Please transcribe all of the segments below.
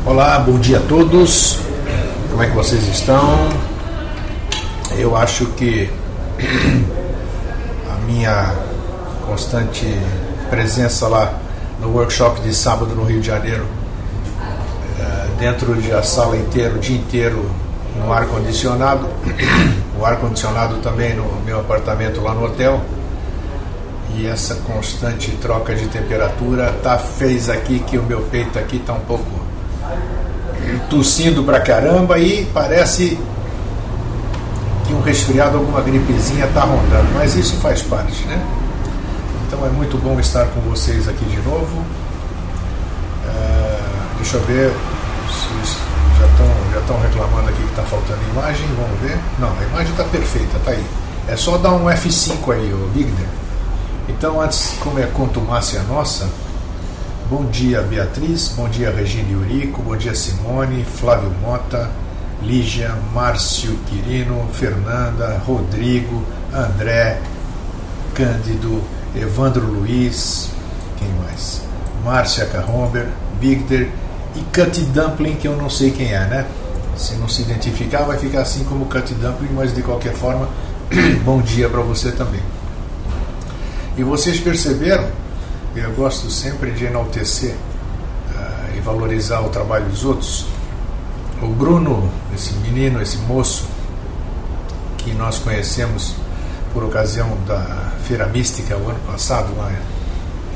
Olá, bom dia a todos. Como é que vocês estão? Eu acho que a minha constante presença lá no workshop de sábado no Rio de Janeiro, dentro de a sala inteira, o dia inteiro no ar-condicionado, o ar-condicionado também no meu apartamento lá no hotel, e essa constante troca de temperatura fez aqui que o meu peito aqui está um pouco tossindo pra caramba e parece que um resfriado, alguma gripezinha está rondando, mas isso faz parte, né? Então é muito bom estar com vocês aqui de novo. Deixa eu ver se já estão reclamando aqui que está faltando imagem. Vamos ver. Não, a imagem está perfeita, está aí. É só dar um F5 aí, ô Wigner. Então, antes, como é contumácia nossa, bom dia Beatriz, bom dia Regina Eurico, bom dia Simone, Flávio Mota, Lígia, Márcio Quirino, Fernanda, Rodrigo, André, Cândido, Evandro Luiz, quem mais? Márcia Carromber, Victor e Cut Dumpling, que eu não sei quem é, né? Se não se identificar vai ficar assim como Cut Dumpling, mas de qualquer forma, bom dia para você também. E vocês perceberam, eu gosto sempre de enaltecer e valorizar o trabalho dos outros. O Bruno, esse menino, esse moço que nós conhecemos por ocasião da Feira Mística o ano passado lá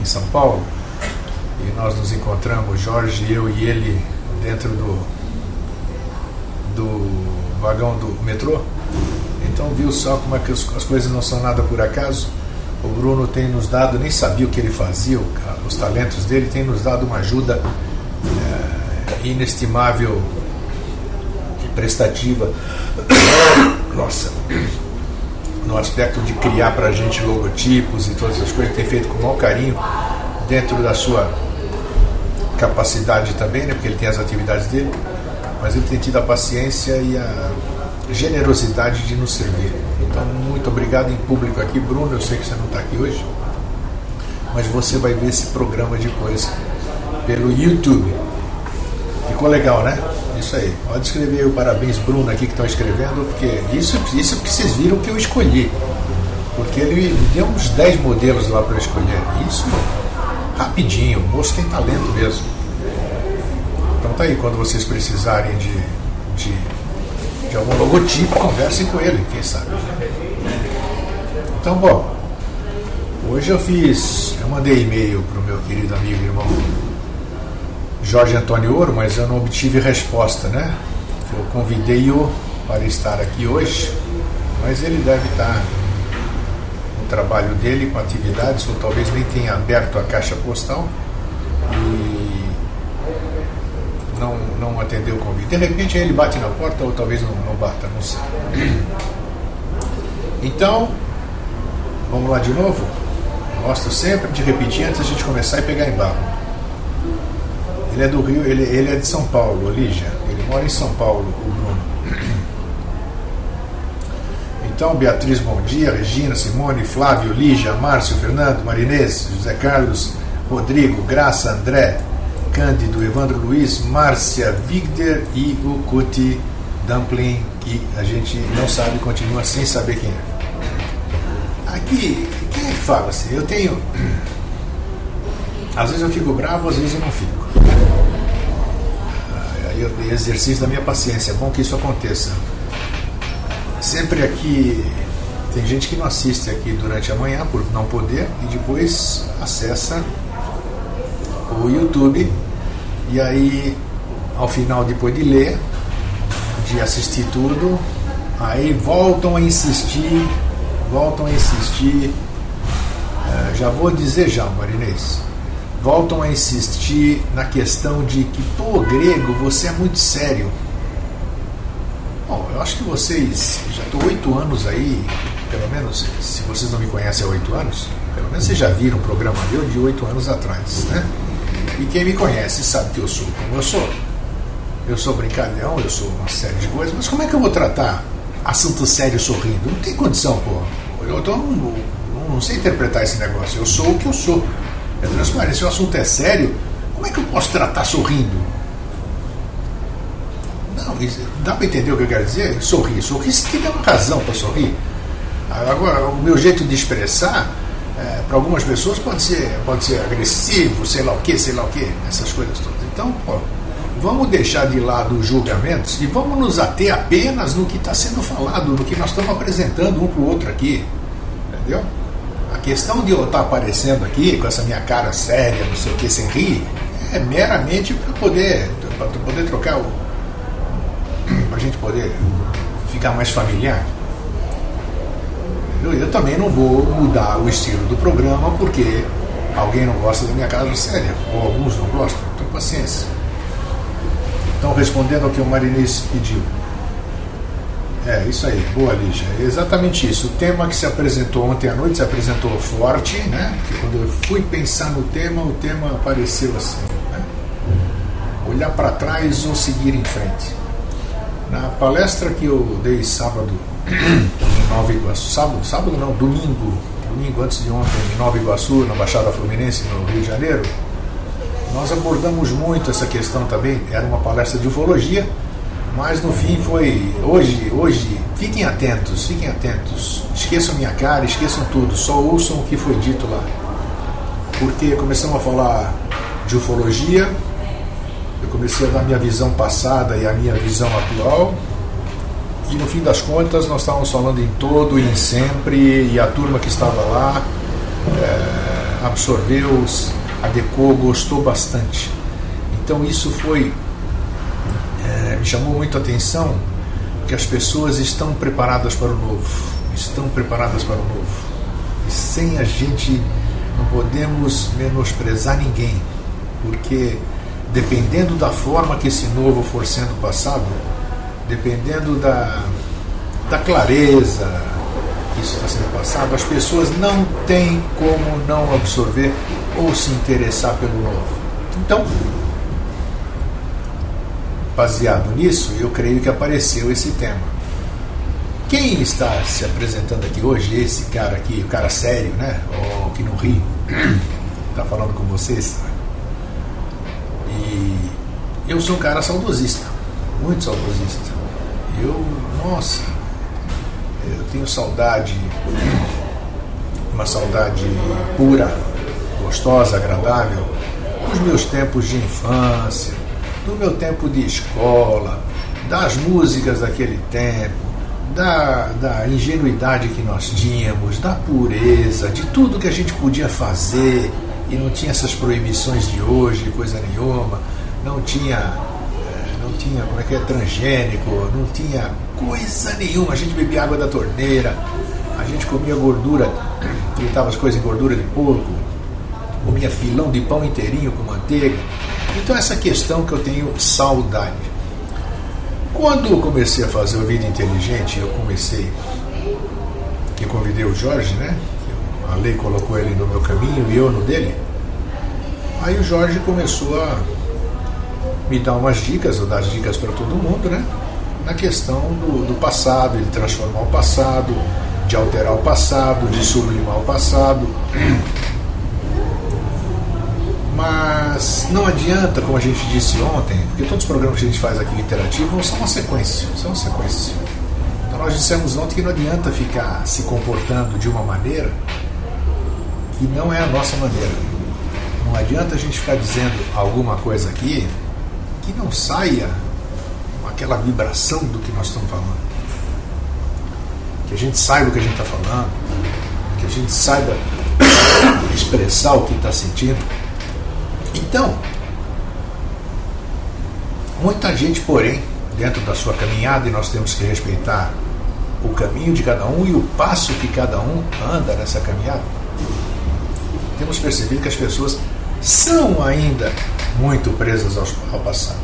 em São Paulo, e nós nos encontramos, Jorge, eu e ele, dentro do vagão do metrô. Então viu só como é que as coisas não são nada por acaso. O Bruno tem nos dado, nem sabia o que ele fazia, os talentos dele, tem nos dado uma ajuda inestimável, prestativa, nossa, no aspecto de criar para a gente logotipos e todas essas coisas, tem feito com o maior carinho, dentro da sua capacidade também, né, porque ele tem as atividades dele, mas ele tem tido a paciência e a generosidade de nos servir. Então, muito obrigado em público aqui, Bruno. Eu sei que você não está aqui hoje, mas você vai ver esse programa depois pelo YouTube. Ficou legal, né? Isso aí. Pode escrever aí o parabéns, Bruno, aqui que estão escrevendo, porque isso que vocês viram que eu escolhi, porque ele me deu uns 10 modelos lá para eu escolher. Isso rapidinho, o moço tem talento mesmo. Então tá aí, quando vocês precisarem de algum logotipo, conversem com ele, quem sabe. Então, bom, hoje eu mandei e-mail para o meu querido amigo e irmão Jorge Antônio Ouro, mas eu não obtive resposta, né? Eu convidei-o para estar aqui hoje, mas ele deve estar no trabalho dele, com atividades, ou talvez nem tenha aberto a caixa postal e não atendeu o convite. De repente ele bate na porta, ou talvez não bata, não sei. Então, vamos lá de novo? Gosto sempre de repetir antes da gente começar e pegar embalo. Ele é do Rio, ele é de São Paulo, Lígia. Ele mora em São Paulo, o Bruno. Então, Beatriz, bom dia. Regina, Simone, Flávio, Lígia, Márcio, Fernando, Marinês, José Carlos, Rodrigo, Graça, André, Cândido, Evandro Luiz, Márcia, Victor e o Cut Dumpling, que a gente não sabe, continua sem saber quem é. Aqui, quem é que fala assim? Eu tenho... Às vezes eu fico bravo, às vezes eu não fico. Aí eu dei exercício da minha paciência. É bom que isso aconteça. Sempre aqui tem gente que não assiste aqui durante a manhã por não poder e depois acessa o YouTube e aí ao final, depois de ler, de assistir tudo, aí voltam a insistir, já vou dizer já, Marinês, voltam a insistir na questão de que, pô, Grego, você é muito sério. Bom, eu acho que vocês, já estou 8 anos aí, pelo menos, se vocês não me conhecem há 8 anos, pelo menos vocês já viram um programa meu de 8 anos atrás, né? E quem me conhece sabe que eu sou como eu sou. Eu sou brincalhão, eu sou uma série de coisas, mas como é que eu vou tratar assunto sério sorrindo? Não tem condição, pô. Eu não sei interpretar esse negócio. Eu sou o que eu sou. É transparente. Se o assunto é sério, como é que eu posso tratar sorrindo? Não, dá para entender o que eu quero dizer? Sorrir se tiver uma razão para sorrir. Agora, o meu jeito de expressar, para algumas pessoas pode ser agressivo, sei lá o que, essas coisas todas. Então, vamos deixar de lado os julgamentos e vamos nos ater apenas no que está sendo falado, no que nós estamos apresentando um para o outro aqui. Entendeu? A questão de eu estar aparecendo aqui com essa minha cara séria, não sei o que, sem rir, é meramente para poder trocar para a gente poder ficar mais familiar. Eu também não vou mudar o estilo do programa porque alguém não gosta da minha cara séria, ou alguns não gostam, então paciência. Então, respondendo ao que o Marinês pediu. Isso aí, boa, Lígia. É exatamente isso. O tema que se apresentou ontem à noite se apresentou forte, né? Porque quando eu fui pensar no tema, o tema apareceu assim, né? Olhar para trás ou seguir em frente. Na palestra que eu dei sábado em Nova Iguaçu, sábado não, domingo antes de ontem, em Nova Iguaçu, na Baixada Fluminense, no Rio de Janeiro, nós abordamos muito essa questão também. Era uma palestra de ufologia, mas no fim foi, hoje, fiquem atentos, esqueçam minha cara, esqueçam tudo, só ouçam o que foi dito lá, porque começamos a falar de ufologia, eu comecei a dar minha visão passada e a minha visão atual, e no fim das contas nós estávamos falando em todo e em sempre, e a turma que estava lá absorveu, adequou, gostou bastante. Então isso me chamou muito a atenção, que as pessoas estão preparadas para o novo, e sem a gente não podemos menosprezar ninguém, porque dependendo da forma que esse novo for sendo passado, dependendo da clareza que isso está sendo passado, as pessoas não têm como não absorver ou se interessar pelo novo. Então, baseado nisso, eu creio que apareceu esse tema. Quem está se apresentando aqui hoje, esse cara aqui, o cara sério, né? Ou que não ri, está falando com vocês. E eu sou um cara saudosista, muito saudosista. Eu tenho saudade, uma saudade pura, gostosa, agradável, dos meus tempos de infância, do meu tempo de escola, das músicas daquele tempo, da ingenuidade que nós tínhamos, da pureza, de tudo que a gente podia fazer e não tinha essas proibições de hoje, coisa nenhuma, não tinha transgênico, não tinha coisa nenhuma, a gente bebia água da torneira, a gente comia gordura, fritava as coisas em gordura de porco, comia filão de pão inteirinho com manteiga. Então essa questão que eu tenho saudade. Quando eu comecei a fazer o Vida Inteligente, eu convidei o Jorge, né? A lei colocou ele no meu caminho e eu no dele. Aí o Jorge começou a me dar umas dicas, eu dar as dicas para todo mundo, né? Na questão do passado, de transformar o passado, de alterar o passado, de sublimar o passado. Mas não adianta, como a gente disse ontem, porque todos os programas que a gente faz aqui interativos são uma sequência. Então nós dissemos ontem que não adianta ficar se comportando de uma maneira que não é a nossa maneira. Não adianta a gente ficar dizendo alguma coisa aqui que não saia com aquela vibração do que nós estamos falando. Que a gente saiba o que a gente está falando, que a gente saiba expressar o que está sentindo. Então, muita gente, porém, dentro da sua caminhada, e nós temos que respeitar o caminho de cada um e o passo que cada um anda nessa caminhada, temos percebido que as pessoas são ainda muito presas ao passado.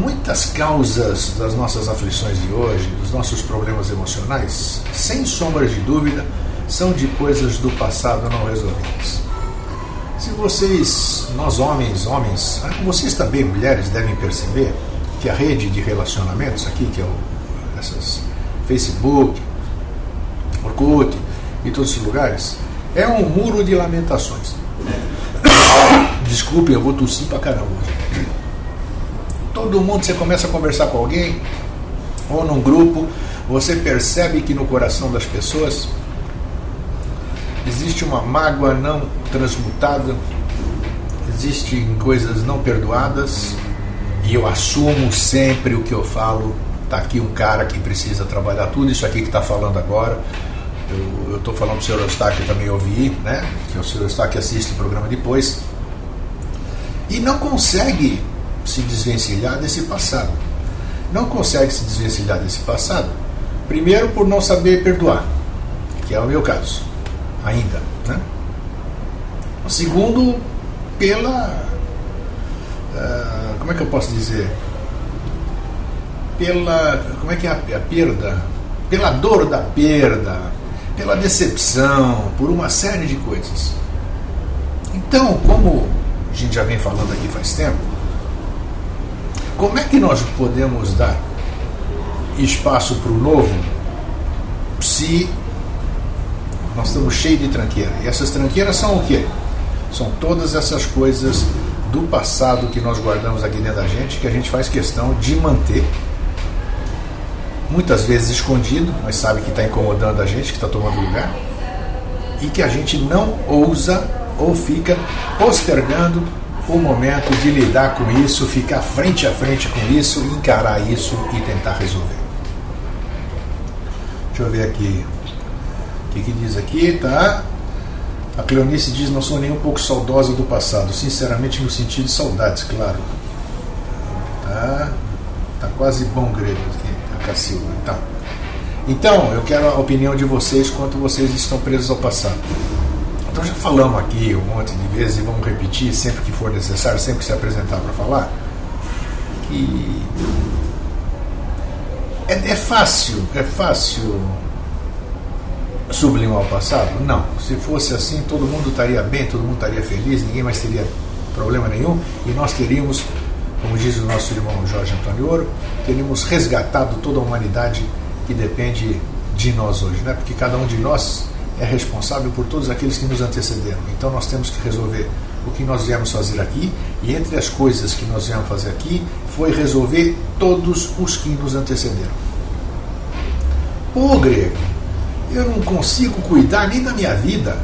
Muitas causas das nossas aflições de hoje, dos nossos problemas emocionais, sem sombra de dúvida, são de coisas do passado não resolvidas. Se vocês, nós homens, vocês também, mulheres, devem perceber que a rede de relacionamentos aqui, que é essas Facebook, Orkut e todos esses lugares, é um muro de lamentações. Desculpe, eu vou tossir pra caramba hoje. Todo mundo, você começa a conversar com alguém, ou num grupo, você percebe que no coração das pessoas existe uma mágoa não transmutada, existem coisas não perdoadas, e eu assumo sempre o que eu falo. Está aqui um cara que precisa trabalhar tudo isso aqui que está falando agora. Eu estou falando para o senhor Eustáquio também ouvir, né? Que o senhor Eustáquio assiste o programa depois. E não consegue se desvencilhar desse passado. Não consegue se desvencilhar desse passado, primeiro por não saber perdoar, que é o meu caso, ainda, né? Segundo, pela... como é que eu posso dizer? Como é que é a perda? Pela dor da perda, pela decepção, por uma série de coisas. Então, como a gente já vem falando aqui faz tempo, como é que nós podemos dar espaço para o novo se nós estamos cheios de tranqueira? E essas tranqueiras são o quê? São todas essas coisas do passado que nós guardamos aqui dentro da gente, que a gente faz questão de manter, muitas vezes escondido, mas sabe que está incomodando a gente, que está tomando lugar, e que a gente não ousa ou fica postergando o momento de lidar com isso, ficar frente a frente com isso, encarar isso e tentar resolver. Deixa eu ver aqui o que diz aqui, tá? A Cleonice diz: não sou nem um pouco saudosa do passado, sinceramente no sentido de saudades, claro. Tá quase bom grego aqui, a Cacilda. Tá. Então, eu quero a opinião de vocês quanto vocês estão presos ao passado. Então já falamos aqui um monte de vezes e vamos repetir sempre que for necessário, sempre que se apresentar para falar, que é fácil sublimar o passado? Não. Se fosse assim, todo mundo estaria bem, todo mundo estaria feliz, ninguém mais teria problema nenhum, e nós teríamos, como diz o nosso irmão Jorge Antônio Ouro, teríamos resgatado toda a humanidade que depende de nós hoje, né? Porque cada um de nós é responsável por todos aqueles que nos antecederam. Então nós temos que resolver o que nós viemos fazer aqui, e entre as coisas que nós viemos fazer aqui foi resolver todos os que nos antecederam. Ô grego, eu não consigo cuidar nem da minha vida,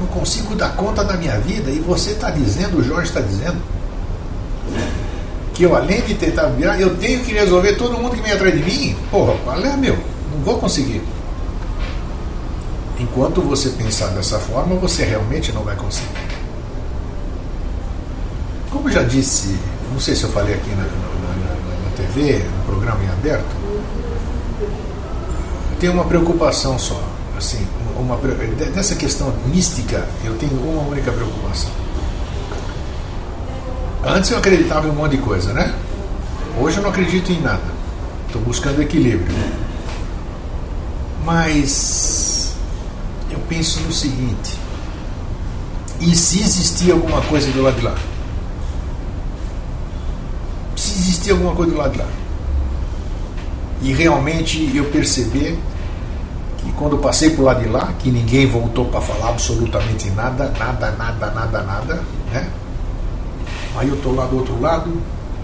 não consigo dar conta da minha vida, e você está dizendo, o Jorge está dizendo, que eu, além de tentar virar, eu tenho que resolver todo mundo que vem atrás de mim? Porra, qual é, meu? Não vou conseguir. Enquanto você pensar dessa forma, você realmente não vai conseguir. Como eu já disse, não sei se eu falei aqui na TV, no programa em aberto, eu tenho uma preocupação só. Assim, dessa questão mística, eu tenho uma única preocupação. Antes eu acreditava em um monte de coisa, né? Hoje eu não acredito em nada. Estou buscando equilíbrio. Mas eu penso no seguinte: e se existir alguma coisa do lado de lá? Se existir alguma coisa do lado de lá, e realmente eu perceber que quando eu passei por lado de lá, que ninguém voltou para falar absolutamente nada, né? Aí eu estou lá do outro lado.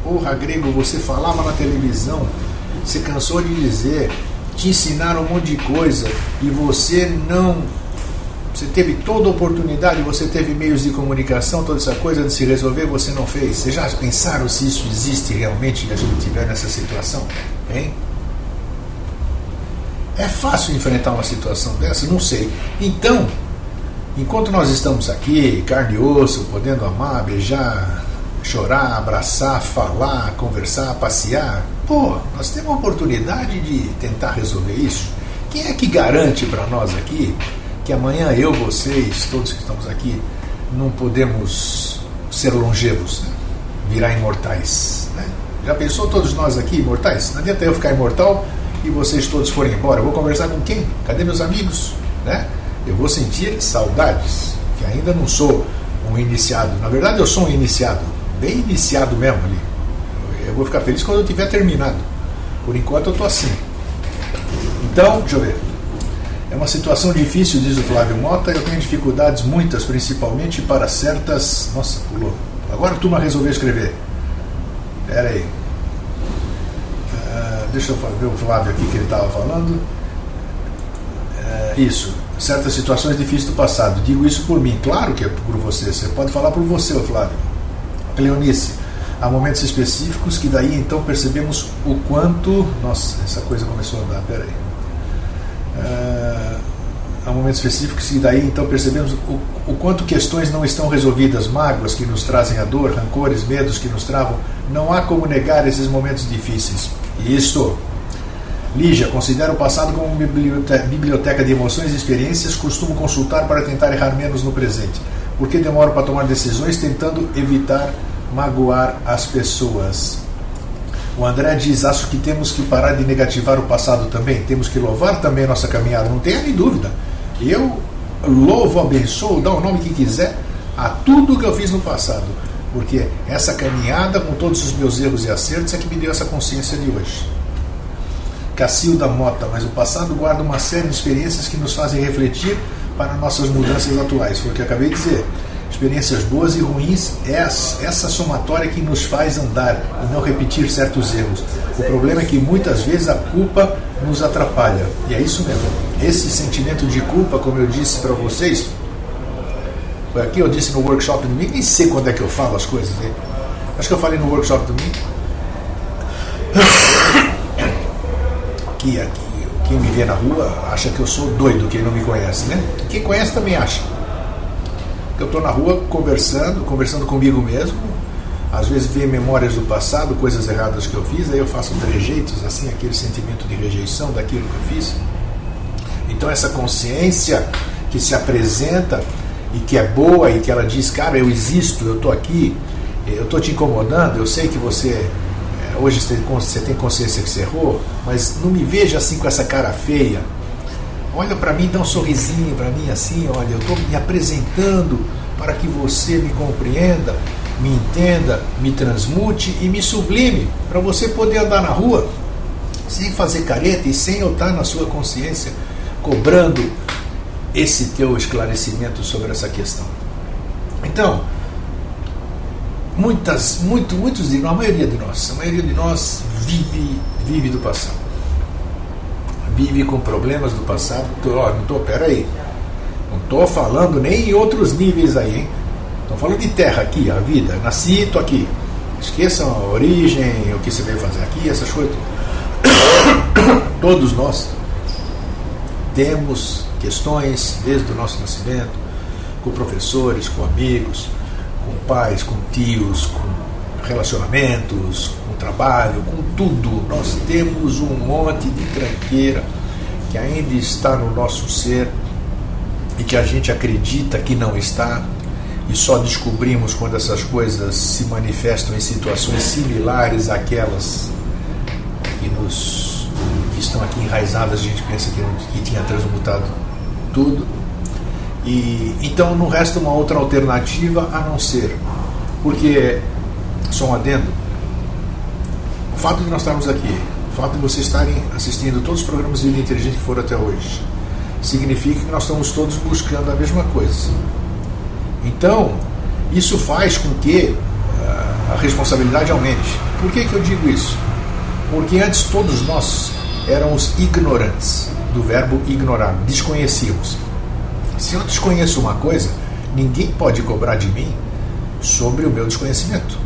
Porra, grego, você falava na televisão, você cansou de dizer, te ensinaram um monte de coisa, e você não... Você teve toda a oportunidade, você teve meios de comunicação, toda essa coisa de se resolver, você não fez. Vocês já pensaram se isso existe realmente e a gente estiver nessa situação? Hein? É fácil enfrentar uma situação dessa? Não sei. Então, enquanto nós estamos aqui, carne e osso, podendo amar, beijar, chorar, abraçar, falar, conversar, passear, pô, nós temos uma oportunidade de tentar resolver isso. Quem é que garante para nós aqui que amanhã eu, vocês, todos que estamos aqui, não podemos ser longevos, né? Virar imortais, né? Já pensou todos nós aqui imortais? Não adianta eu ficar imortal e vocês todos forem embora. Eu vou conversar com quem? Cadê meus amigos? Né? Eu vou sentir saudades, que ainda não sou um iniciado. Na verdade eu sou um iniciado, bem iniciado mesmo ali. Eu vou ficar feliz quando eu tiver terminado. Por enquanto eu estou assim. Então, deixa eu ver. É uma situação difícil, diz o Flávio Mota. Eu tenho dificuldades muitas, principalmente para certas... Nossa, pulou. Agora a turma resolveu escrever. Espera aí. Deixa eu ver o Flávio aqui que ele estava falando. Isso. Certas situações difíceis do passado. Digo isso por mim. Claro que é por você. Você pode falar por você, Flávio. Cleonice. Há momentos específicos que daí então percebemos o quanto... Nossa, essa coisa começou a andar. Espera aí. Há momentos específicos que daí então percebemos o quanto questões não estão resolvidas, mágoas que nos trazem a dor, rancores, medos que nos travam. Não há como negar esses momentos difíceis. Isso. Lígia, considero o passado como uma biblioteca de emoções e experiências. Costumo consultar para tentar errar menos no presente. Porque demoro para tomar decisões tentando evitar magoar as pessoas. O André diz, acho que temos que parar de negativar o passado também. Temos que louvar também a nossa caminhada. Não tenha nem dúvida. Eu louvo, abençoo, dá o nome que quiser a tudo que eu fiz no passado. Porque essa caminhada, com todos os meus erros e acertos, é que me deu essa consciência de hoje. Cacilda Mota, mas o passado guarda uma série de experiências que nos fazem refletir para nossas mudanças atuais. Foi o que eu acabei de dizer. Experiências boas e ruins, essa somatória que nos faz andar e não repetir certos erros. O problema é que muitas vezes a culpa nos atrapalha. E é isso mesmo. Esse sentimento de culpa, como eu disse para vocês, foi aqui eu disse no workshop domingo, nem sei quando é que eu falo as coisas. Né? Acho que eu falei no workshop domingo. Quem me vê na rua acha que eu sou doido, quem não me conhece, né? Quem conhece também acha. Eu estou na rua conversando comigo mesmo, às vezes vê memórias do passado, coisas erradas que eu fiz, aí eu faço trejeitos, assim, aquele sentimento de rejeição daquilo que eu fiz. Então essa consciência que se apresenta e que é boa e que ela diz, cara, eu existo, eu estou aqui, eu estou te incomodando, eu sei que você, hoje você tem consciência que você errou, mas não me veja assim com essa cara feia. Olha para mim, dá um sorrisinho para mim assim, olha, eu estou me apresentando para que você me compreenda, me entenda, me transmute e me sublime, para você poder andar na rua sem fazer careta e sem eu estar na sua consciência cobrando esse teu esclarecimento sobre essa questão. Então, muitos de nós, a maioria de nós vive do passado. Vive com problemas do passado. Peraí, não estou falando nem em outros níveis aí, hein? Estou falando de terra aqui, a vida. Nasci, estou aqui. Esqueçam a origem, o que você veio fazer aqui, essas coisas. Todos nós temos questões desde o nosso nascimento, com professores, com amigos, com pais, com tios, com relacionamentos, com trabalho, com tudo. Nós temos um monte de tranqueira que ainda está no nosso ser e que a gente acredita que não está, e só descobrimos quando essas coisas se manifestam em situações similares àquelas que estão aqui enraizadas. A gente pensa que tinha transmutado tudo, e então não resta uma outra alternativa a não ser, porque, só um adendo, o fato de nós estarmos aqui, o fato de vocês estarem assistindo todos os programas de vida inteligente que foram até hoje, significa que nós estamos todos buscando a mesma coisa. Então, isso faz com que a responsabilidade aumente. Por que eu digo isso? Porque antes todos nós éramos ignorantes, do verbo ignorar, desconhecíamos. Se eu desconheço uma coisa, ninguém pode cobrar de mim sobre o meu desconhecimento.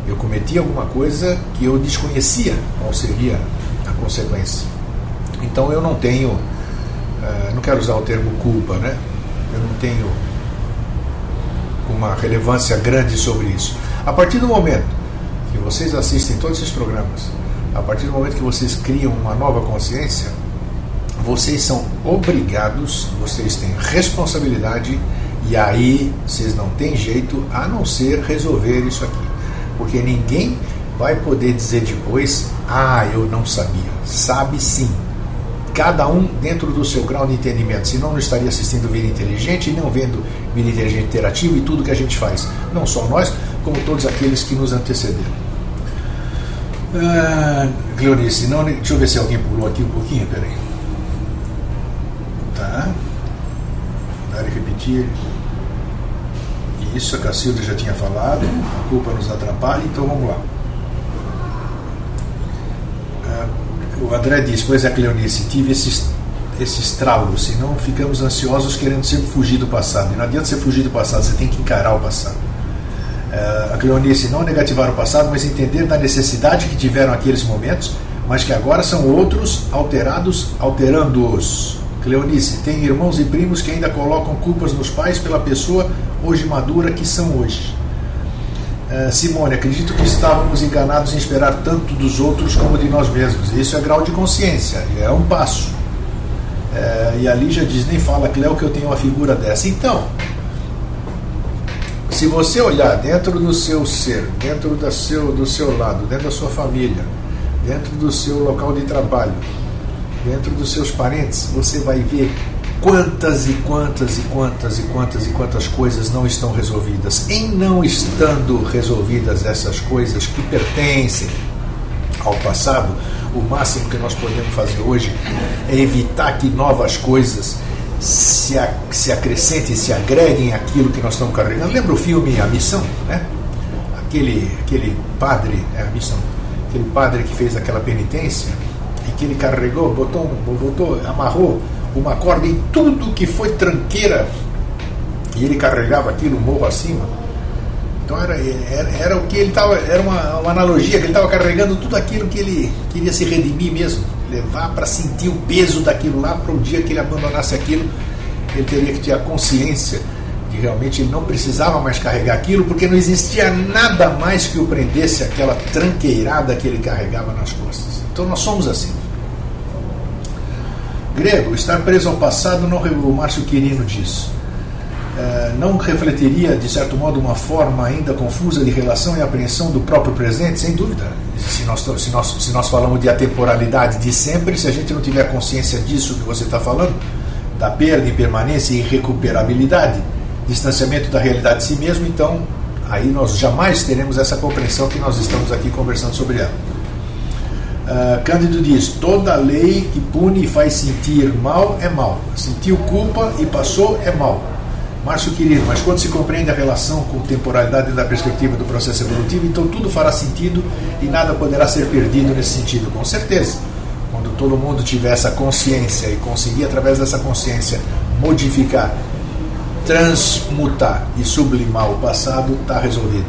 Eu cometi alguma coisa que eu desconhecia qual seria a consequência. Então eu não tenho, não quero usar o termo culpa, né? Eu não tenho uma relevância grande sobre isso. A partir do momento que vocês assistem todos esses programas, a partir do momento que vocês criam uma nova consciência, vocês são obrigados, vocês têm responsabilidade, e aí vocês não têm jeito a não ser resolver isso aqui. Porque ninguém vai poder dizer depois, eu não sabia. Sabe sim. Cada um dentro do seu grau de entendimento. Senão não estaria assistindo Vida Inteligente e não vendo Vida Inteligente Interativo e tudo que a gente faz. Não só nós, como todos aqueles que nos antecederam. Cleonice, deixa eu ver se alguém pulou aqui um pouquinho, peraí. Tá. repetir. Isso a Cacilda já tinha falado, a culpa nos atrapalha, então vamos lá. O André diz, pois é, Cleonice, tive esse estralo, senão ficamos ansiosos querendo sempre fugir do passado. E não adianta você fugir do passado, você tem que encarar o passado. A Cleonice, não negativar o passado, mas entender da necessidade que tiveram aqueles momentos, mas que agora são outros alterados, alterando-os. Cleonice, tem irmãos e primos que ainda colocam culpas nos pais pela pessoa hoje madura que são hoje. Simone, acredito que estávamos enganados em esperar tanto dos outros como de nós mesmos. Isso é grau de consciência, é um passo. E a Lígia diz, nem fala, Cleo, que eu tenho uma figura dessa. Então, se você olhar dentro do seu ser, dentro do seu lado, dentro da sua família, dentro do seu local de trabalho, dentro dos seus parentes, você vai ver quantas coisas não estão resolvidas. Em não estando resolvidas essas coisas que pertencem ao passado, o máximo que nós podemos fazer hoje é evitar que novas coisas se acrescentem, se agreguem àquilo que nós estamos carregando. Lembra o filme A Missão, né? Aquele padre, A Missão, aquele padre que fez aquela penitência e que ele carregou, amarrou uma corda em tudo que foi tranqueira e ele carregava aquilo morro acima. Então era o que ele estava, era uma analogia, que ele estava carregando tudo aquilo que ele queria se redimir mesmo, levar para sentir o peso daquilo lá, para o dia que ele abandonasse aquilo, ele teria que ter a consciência de realmente ele não precisava mais carregar aquilo, porque não existia nada mais que o prendesse aquela tranqueirada que ele carregava nas costas. Então nós somos assim. Grego, estar preso ao passado, não, o Márcio Quirino diz, não refletiria, de certo modo, uma forma ainda confusa de relação e apreensão do próprio presente? Sem dúvida. Se nós falamos de atemporalidade de sempre, se a gente não tiver consciência disso que você está falando, da perda, impermanência e irrecuperabilidade, distanciamento da realidade de si mesmo, então aí nós jamais teremos essa compreensão que nós estamos aqui conversando sobre ela. Cândido diz, toda lei que pune e faz sentir mal é mal. Sentiu culpa e passou é mal. Márcio Quirino, mas quando se compreende a relação com temporalidade da perspectiva do processo evolutivo, então tudo fará sentido e nada poderá ser perdido nesse sentido, com certeza. Quando todo mundo tiver essa consciência e conseguir, através dessa consciência, modificar, transmutar e sublimar o passado, está resolvido.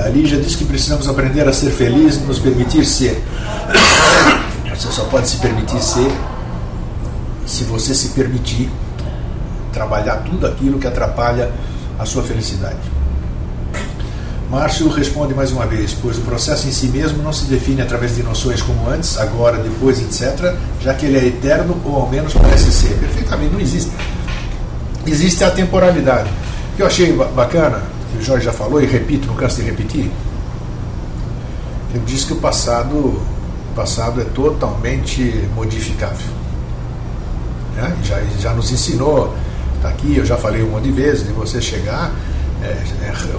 A Lígia diz que precisamos aprender a ser felizes, nos permitir ser. Você só pode se permitir ser se você se permitir trabalhar tudo aquilo que atrapalha a sua felicidade. Márcio responde mais uma vez, pois o processo em si mesmo não se define através de noções como antes, agora, depois, etc., já que ele é eterno, ou ao menos parece ser. Perfeitamente, não existe. Existe a temporalidade. O que eu achei bacana, que o Jorge já falou, e repito, não canso de repetir, ele diz que o passado é totalmente modificável. Já nos ensinou, está aqui, eu já falei um monte de vezes, de você chegar,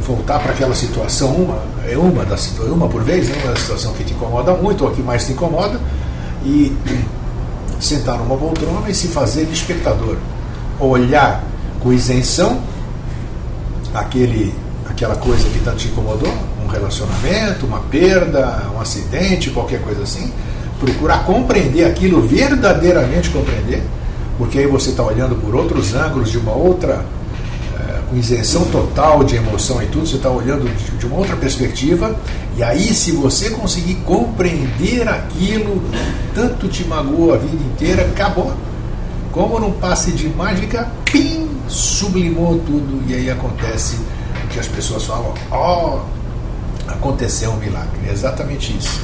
voltar para aquela situação, uma por vez, né, uma situação que te incomoda muito, ou que mais te incomoda, e sentar numa poltrona e se fazer de espectador. Olhar com isenção aquela coisa que tanto te incomodou, um relacionamento, uma perda, um acidente, qualquer coisa assim, procurar compreender aquilo, verdadeiramente compreender, porque aí você está olhando por outros ângulos, de uma outra, com isenção total de emoção e tudo, você está olhando de uma outra perspectiva, e aí se você conseguir compreender aquilo, tanto te magoou a vida inteira, acabou. Como num passe de mágica, pim, sublimou tudo, e aí acontece o que as pessoas falam, aconteceu um milagre. É exatamente isso.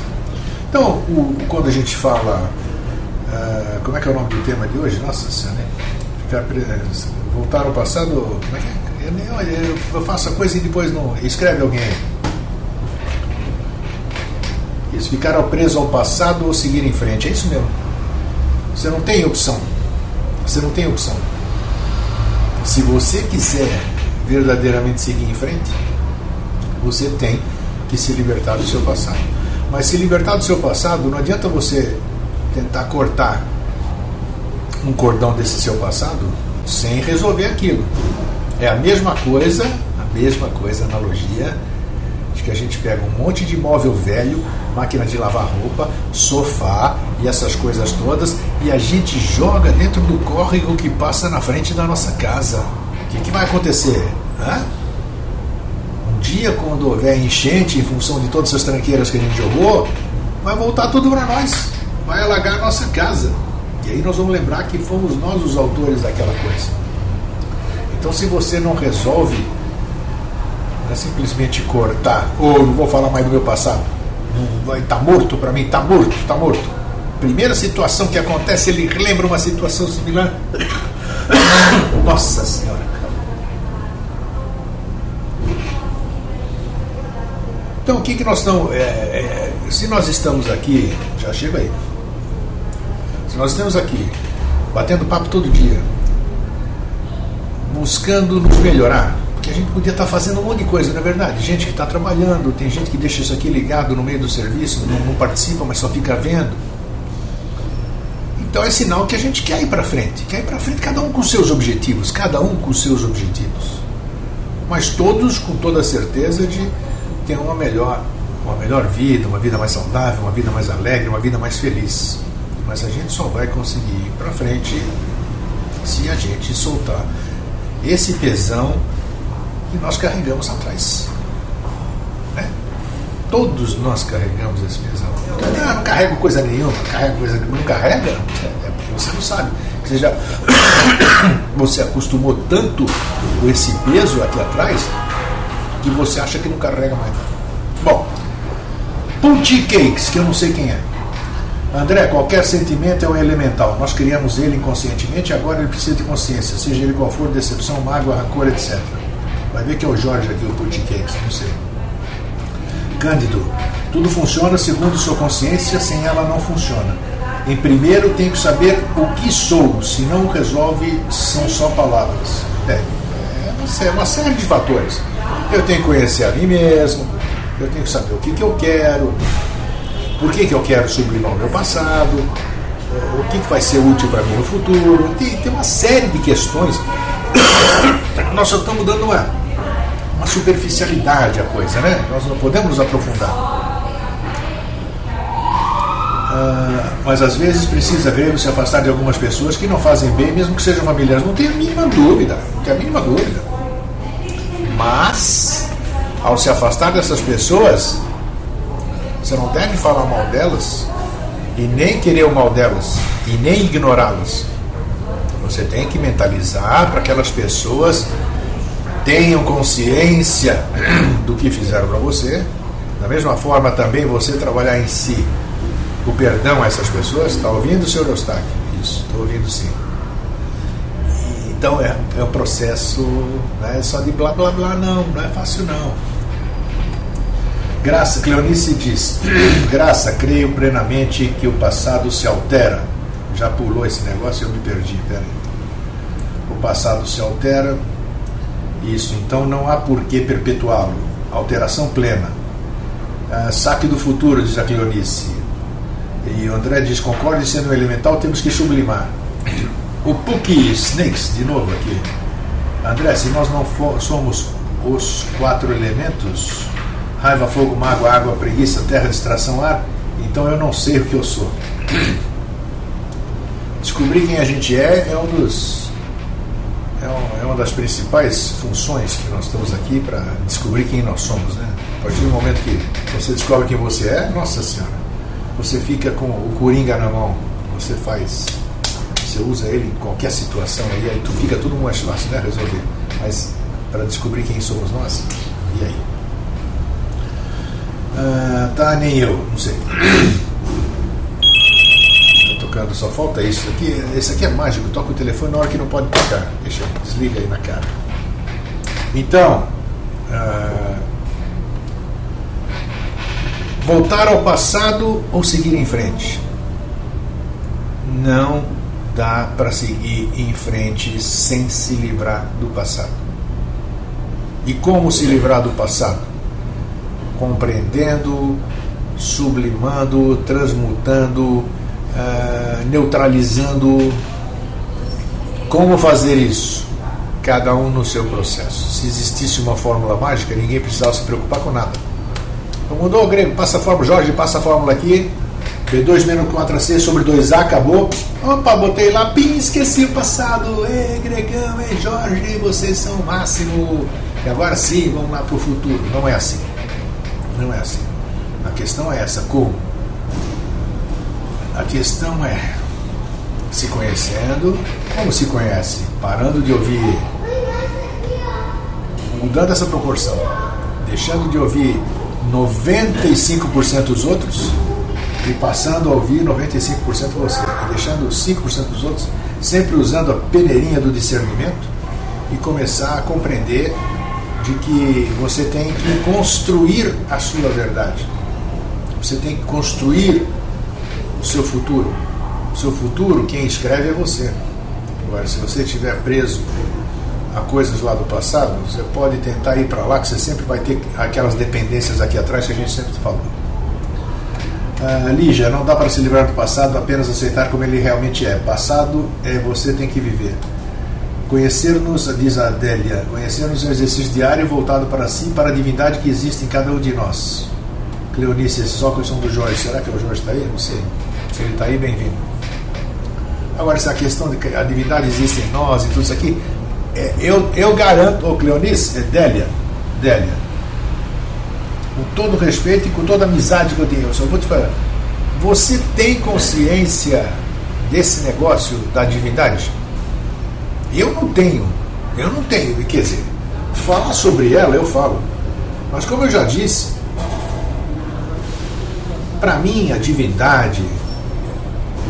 Então, quando a gente fala, como é que é o nome do tema de hoje? Nossa Senhora, né? Voltar ao passado, como é que é? Eu faço a coisa e depois não. Escreve alguém aí. Isso, ficar preso ao passado ou seguir em frente, é isso mesmo. Você não tem opção. Você não tem opção. Se você quiser verdadeiramente seguir em frente, você tem que se libertar do seu passado. Mas se libertar do seu passado, não adianta você tentar cortar um cordão desse seu passado, sem resolver aquilo. É a mesma coisa, analogia, de que a gente pega um monte de móvel velho, máquina de lavar roupa, sofá e essas coisas todas, e a gente joga dentro do córrego que passa na frente da nossa casa. O que vai acontecer? Um dia, quando houver enchente em função de todas essas tranqueiras que a gente jogou, vai voltar tudo para nós, vai alagar a nossa casa. E aí nós vamos lembrar que fomos nós os autores daquela coisa. Então, se você não resolve, não é simplesmente cortar, ou não vou falar mais do meu passado, está morto para mim, está morto. Primeira situação que acontece, ele lembra uma situação similar. Nossa Senhora. Então, o que nós estamos... se nós estamos aqui, já chega aí. Se nós estamos aqui, batendo papo todo dia, buscando nos melhorar, porque a gente podia estar fazendo um monte de coisa, não é verdade? Gente que está trabalhando, tem gente que deixa isso aqui ligado no meio do serviço, não participa, mas só fica vendo. Então é sinal que a gente quer ir para frente, cada um com seus objetivos, mas todos com toda a certeza de ter uma melhor vida, uma vida mais saudável, uma vida mais alegre, uma vida mais feliz. Mas a gente só vai conseguir ir para frente se a gente soltar esse pesão que nós carregamos atrás. Todos nós carregamos esse pesão. Não carrego coisa nenhuma, não carrega, é porque você não sabe. Você acostumou tanto com esse peso aqui atrás que você acha que não carrega mais. Bom, Punti Cakes, que eu não sei quem é. André, qualquer sentimento é um elemental. Nós criamos ele inconscientemente e agora ele precisa de consciência, seja ele qual for, decepção, mágoa, rancor, etc. Vai ver que é o Jorge aqui, o Punti Cakes, não sei. Cândido, tudo funciona segundo sua consciência, sem ela não funciona. Em primeiro, tenho que saber o que sou, se não resolve, são só palavras. É uma série de fatores. Eu tenho que conhecer a mim mesmo, eu tenho que saber o que eu quero, por que eu quero sublimar o meu passado, o que vai ser útil para mim no futuro. Tem uma série de questões. Nós só estamos dando uma superficialidade à coisa, né? Nós não podemos nos aprofundar. Mas às vezes precisa mesmo se afastar de algumas pessoas que não fazem bem, mesmo que sejam familiares. Não tenho a mínima dúvida. Mas, ao se afastar dessas pessoas, você não deve falar mal delas e nem querer o mal delas e nem ignorá-las. Você tem que mentalizar para que aquelas pessoas tenham consciência do que fizeram para você. Da mesma forma também você trabalhar em si o perdão a essas pessoas. Está ouvindo, senhor Eustáquio? Isso, estou ouvindo sim. Então é um processo, não é só de blá blá blá, não é fácil não. Graça, Cleonice diz: Graça, creio plenamente que o passado se altera. Já pulou esse negócio e eu me perdi, peraí. O passado se altera. Isso, então não há por que perpetuá-lo. Alteração plena. Saque do futuro, diz a Cleonice. E o André diz: concorde, sendo elemental, temos que sublimar. O Puki Snakes, de novo aqui. André, se nós não somos os 4 elementos, raiva, fogo, mágoa, água, preguiça, terra, distração, ar, então eu não sei o que eu sou. Descobrir quem a gente é uma das principais funções que nós estamos aqui para descobrir quem nós somos, né? A partir do momento que você descobre quem você é, nossa senhora, você fica com o coringa na mão, você usa ele em qualquer situação aí tu fica tudo mais fácil, né, resolver. Mas para descobrir quem somos nós, e aí? Tá, nem eu, não sei. Tocando, só falta isso aqui. Esse aqui é mágico, toca o telefone na hora que não pode tocar. Deixa, desliga aí na cara. Então, voltar ao passado ou seguir em frente? Não dá para seguir em frente sem se livrar do passado. E como se livrar do passado? Compreendendo, sublimando, transmutando, neutralizando Como fazer isso? Cada um no seu processo. Se existisse uma fórmula mágica, ninguém precisava se preocupar com nada. Então, mudou o grego, passa a fórmula, Jorge, passa a fórmula aqui, B2 menos 4AC sobre 2A, acabou. Opa, botei lá, pim, esqueci o passado. Ei, Gregão, ei, Jorge, vocês são o máximo. E agora sim, vamos lá para o futuro. Não é assim. Não é assim. A questão é essa, como? A questão é se conhecendo. Como se conhece? Parando de ouvir, mudando essa proporção, deixando de ouvir 95% dos outros e passando a ouvir 95% você, e deixando 5% dos outros, sempre usando a peneirinha do discernimento e começar a compreender de que você tem que construir a sua verdade, você tem que construir o seu futuro. O seu futuro, quem escreve é você. Agora, se você estiver preso a coisas lá do passado, você pode tentar ir para lá, que você sempre vai ter aquelas dependências aqui atrás que a gente sempre falou. Lígia, não dá para se livrar do passado, apenas aceitar como ele realmente é. Passado é você tem que viver. Conhecer-nos, diz a Adélia, conhecer-nos é um exercício diário voltado para si e para a divindade que existe em cada um de nós. Cleonice, esses óculos são do Jorge. Será que o Jorge está aí? Não sei. Se ele está aí, bem-vindo. Agora, essa questão de que a divindade existe em nós e tudo isso aqui, eu garanto, Cleonice, Délia, com todo respeito e com toda a amizade que eu tenho, eu só vou te falar, você tem consciência desse negócio da divindade? Eu não tenho, quer dizer, falar sobre ela eu falo, mas como eu já disse, para mim a divindade,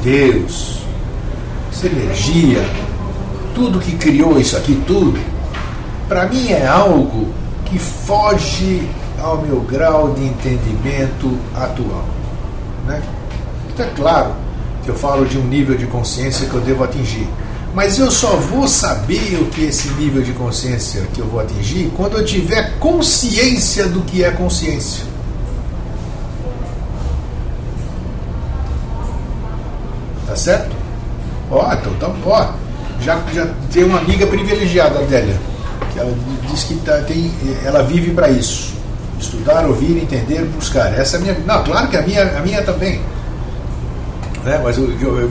Deus, essa energia, tudo que criou isso aqui, tudo, para mim é algo que foge ao meu grau de entendimento atual, né? Então é claro que eu falo de um nível de consciência que eu devo atingir, mas eu só vou saber o que é esse nível de consciência que eu vou atingir quando eu tiver consciência do que é consciência. Tá certo? Já tem uma amiga privilegiada, Adélia, que ela diz que ela vive para isso. Estudar, ouvir, entender, buscar. Essa é a minha. Não, claro que a minha também. Né? Mas eu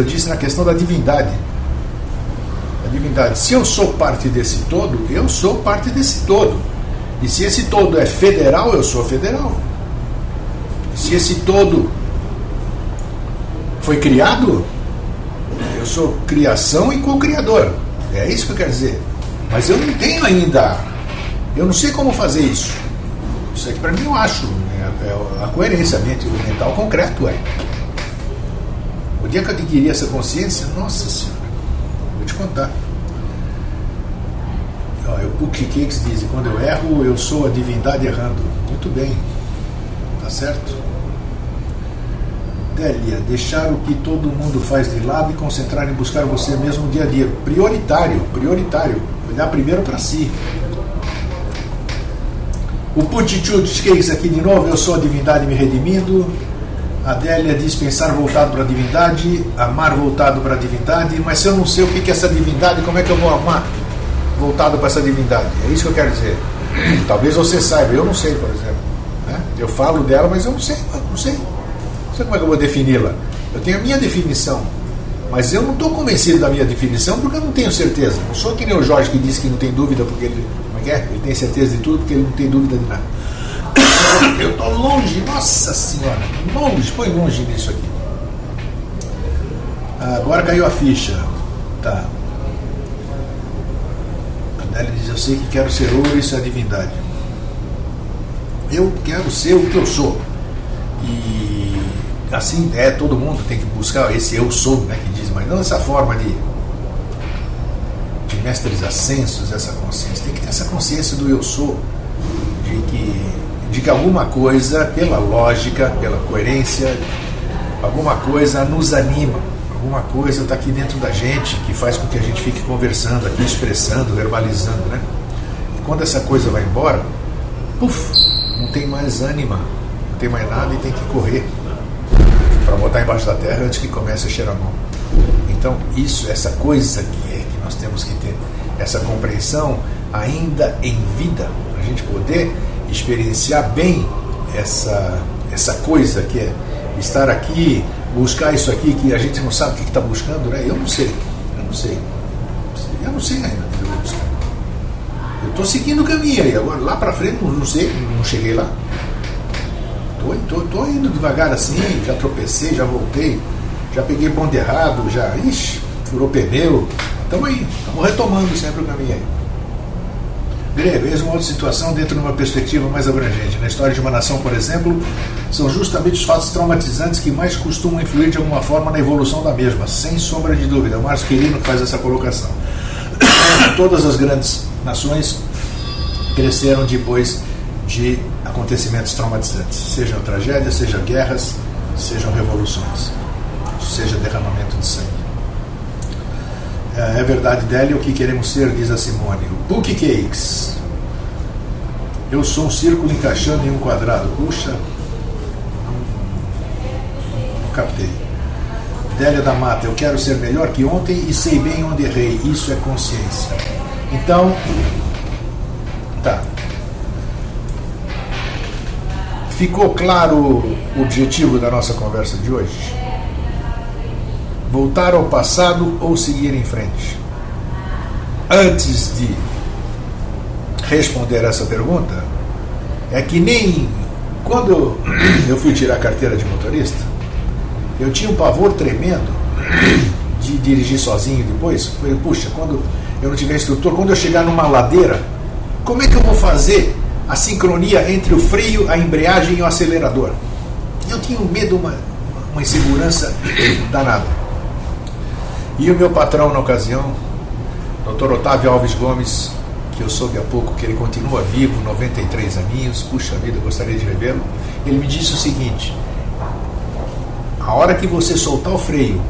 disse na questão da divindade. A divindade. Se eu sou parte desse todo, eu sou parte desse todo. E se esse todo é federal, eu sou federal. Se esse todo foi criado, eu sou criação e co-criador. É isso que eu quero dizer. Mas eu não tenho ainda. Eu não sei como fazer isso. Isso aqui para mim eu acho. É a coerência mental concreto. O dia que eu adquiri essa consciência, nossa senhora, vou te contar. O Puck Cakes diz: quando eu erro, eu sou a divindade errando. Muito bem. Tá certo? Délia, deixar o que todo mundo faz de lado e concentrar em buscar você mesmo no dia a dia. Prioritário. Olhar primeiro para si. O Putichut Cakes aqui de novo. Eu sou a divindade me redimindo. A Délia diz: pensar voltado para a divindade, amar voltado para a divindade. Mas se eu não sei o que é essa divindade, como é que eu vou amar voltado para essa divindade? É isso que eu quero dizer. Talvez você saiba, eu não sei, por exemplo, né? Eu falo dela, mas eu não sei. Não sei como é que eu vou defini-la. Eu tenho a minha definição, mas eu não estou convencido da minha definição porque eu não tenho certeza. Não sou que nem o Jorge que disse que não tem dúvida porque ele, como é que é? Ele tem certeza de tudo porque ele não tem dúvida de nada. Eu estou longe, nossa senhora, longe, põe longe nisso aqui. Agora caiu a ficha. Tá. A Adélia diz: eu sei que quero ser ouro, isso é a divindade. Eu quero ser o que eu sou. E assim todo mundo tem que buscar esse eu sou, né, que diz, mas não essa forma de mestres ascensos, essa consciência. Tem que ter essa consciência do eu sou, de que alguma coisa, pela lógica, pela coerência, alguma coisa nos anima, alguma coisa está aqui dentro da gente que faz com que a gente fique conversando aqui, expressando, verbalizando, né? E quando essa coisa vai embora, puf, não tem mais ânima, não tem mais nada e tem que correr para botar embaixo da terra antes que comece a cheirar mal. Então essa coisa que Nós temos que ter essa compreensão ainda em vida, para a gente poder experienciar bem essa coisa que é estar aqui, buscar isso aqui que a gente não sabe o que está buscando, né? Eu não sei ainda o que eu vou buscar. Eu estou seguindo o caminho aí, agora lá para frente não sei, não cheguei lá. Estou indo devagar assim, já tropecei, já voltei, já peguei ponto errado, já furou pneu. Estamos aí, estamos retomando sempre o caminho aí. Grego, eis uma outra situação dentro de uma perspectiva mais abrangente. Na história de uma nação, por exemplo, são justamente os fatos traumatizantes que mais costumam influir de alguma forma na evolução da mesma, sem sombra de dúvida. É o Márcio Quirino que faz essa colocação. Todas as grandes nações cresceram depois de acontecimentos traumatizantes, sejam tragédias, sejam guerras, sejam revoluções, seja derramamento de sangue. É verdade, Délia, o que queremos ser, diz a Simone. Cookie Cakes. Eu sou um círculo encaixando em um quadrado. Puxa, não captei. Délia da Mata, eu quero ser melhor que ontem e sei bem onde errei. Isso é consciência. Então, tá. Ficou claro o objetivo da nossa conversa de hoje? Voltar ao passado ou seguir em frente? Antes de responder essa pergunta, é que nem quando eu fui tirar a carteira de motorista, eu tinha um pavor tremendo de dirigir sozinho depois. Falei, puxa, quando eu não tiver instrutor, quando eu chegar numa ladeira, como é que eu vou fazer a sincronia entre o freio, a embreagem e o acelerador? Eu tinha um medo, uma insegurança danada. E o meu patrão na ocasião, Dr. Otávio Alves Gomes, que eu soube há pouco que ele continua vivo, 93 aninhos, puxa vida, eu gostaria de revê-lo, ele me disse o seguinte: a hora que você soltar o freio,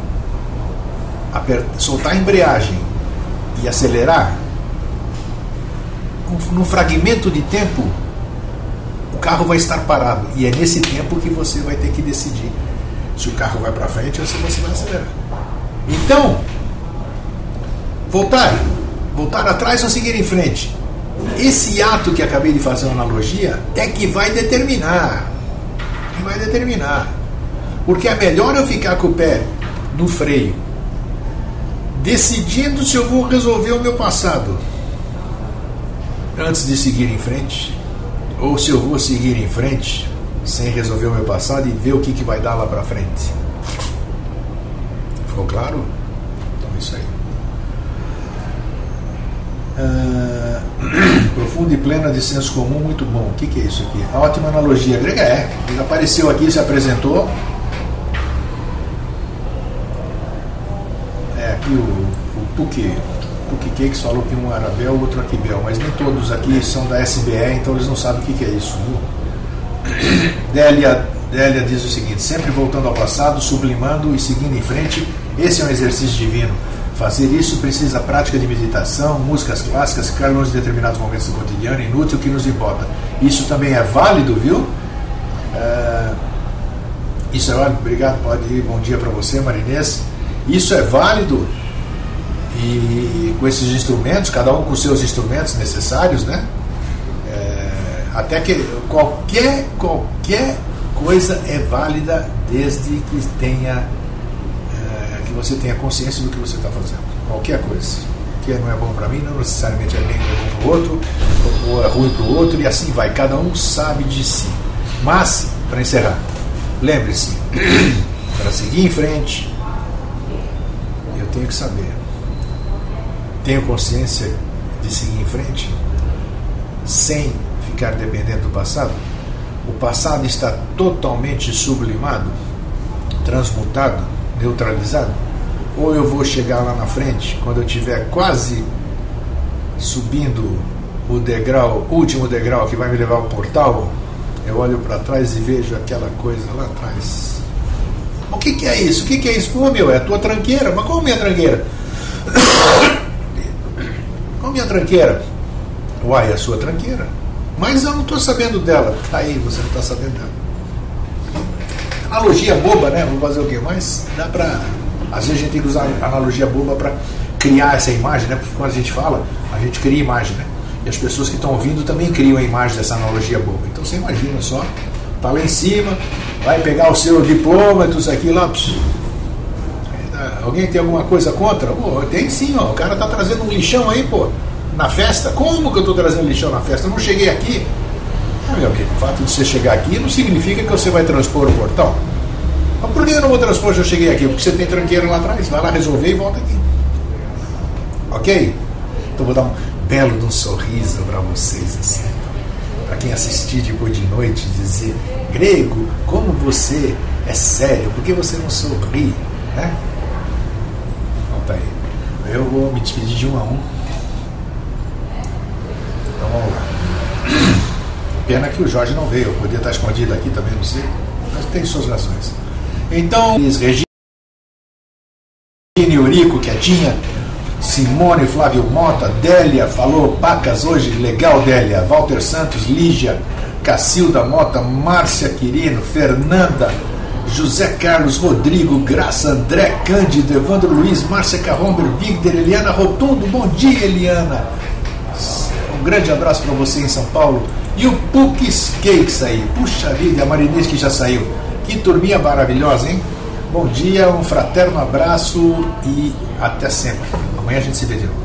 soltar a embreagem e acelerar, num fragmento de tempo, o carro vai estar parado. E é nesse tempo que você vai ter que decidir se o carro vai para frente ou se você vai acelerar. Então, voltar atrás ou seguir em frente. Esse ato que acabei de fazer uma analogia é que vai determinar. Porque é melhor eu ficar com o pé no freio, decidindo se eu vou resolver o meu passado antes de seguir em frente, ou se eu vou seguir em frente sem resolver o meu passado e ver o que vai dar lá para frente. Ficou claro? Então é isso aí. Profunda e plena de senso comum, muito bom. O que é isso aqui? Ótima analogia. Grega, ele apareceu aqui, se apresentou. Aqui o Puki Cakes falou que um era Bel, o outro aqui Bel, mas nem todos aqui são da SBE, então eles não sabem o que é isso, viu? Délia diz o seguinte: sempre voltando ao passado, sublimando e seguindo em frente. Esse é um exercício divino. Fazer isso precisa prática de meditação, músicas clássicas, ficar longe de determinados momentos do cotidiano, inútil, que nos importa. Isso também é válido, viu? Isso é válido. Obrigado, pode ir. Bom dia para você, Marinês. Isso é válido. E com esses instrumentos, cada um com os seus instrumentos necessários, né? Até que qualquer coisa é válida desde que você tenha consciência do que você está fazendo. Qualquer coisa. O que não é bom para mim não necessariamente é bom para o outro, ou é ruim para o outro, e assim vai. Cada um sabe de si. Mas, para encerrar, lembre-se, para seguir em frente, eu tenho que saber. Tenho consciência de seguir em frente sem ficar dependendo do passado. O passado está totalmente sublimado, transmutado, neutralizado. Ou eu vou chegar lá na frente, quando eu estiver quase subindo o degrau, último degrau que vai me levar ao portal, eu olho para trás e vejo aquela coisa lá atrás. O que é isso? O que é isso? Pô, meu, é a tua tranqueira. Mas qual é a minha tranqueira? Qual é a minha tranqueira? Uai, é a sua tranqueira. Mas eu não estou sabendo dela. Tá aí, você não está sabendo dela. Analogia boba, né? Vou fazer o quê? Mas dá para... Às vezes a gente tem que usar analogia boba para criar essa imagem, né? Porque quando a gente fala, a gente cria imagem, né? E as pessoas que estão ouvindo também criam a imagem dessa analogia boba. Então você imagina só, tá lá em cima, vai pegar o seu diploma e tudo isso aqui lá. Alguém tem alguma coisa contra? Pô, tem sim, ó. O cara tá trazendo um lixão aí, pô, na festa. Como que eu tô trazendo lixão na festa? Eu não cheguei aqui. Meu amigo, o fato de você chegar aqui não significa que você vai transpor o portão. Mas por que eu não vou transpor se eu cheguei aqui? Porque você tem tranqueiro lá atrás. Vai lá resolver e volta aqui. Ok? Então vou dar um belo de um sorriso para vocês, assim. Para quem assistir depois de noite, dizer: Grego, como você é sério, por que você não sorri? Né? Então tá aí. Eu vou me despedir de um a um. Então vamos lá. Pena que o Jorge não veio, eu podia estar escondido aqui também, não sei, mas tem suas razões. Então, Regina, Eurico, quietinha, Simone, Flávio Mota, Délia, falou Pacas hoje, legal Délia, Walter Santos, Lígia, Cacilda Mota, Márcia Quirino, Fernanda, José Carlos, Rodrigo, Graça, André Cândido, Evandro Luiz, Márcia Carromber, Victor, Eliana Rotundo, bom dia Eliana, um grande abraço para você em São Paulo. E o Pukis Cakes aí, puxa vida, a Marinês que já saiu, que turminha maravilhosa, hein? Bom dia, um fraterno abraço e até sempre. Amanhã a gente se vê de novo.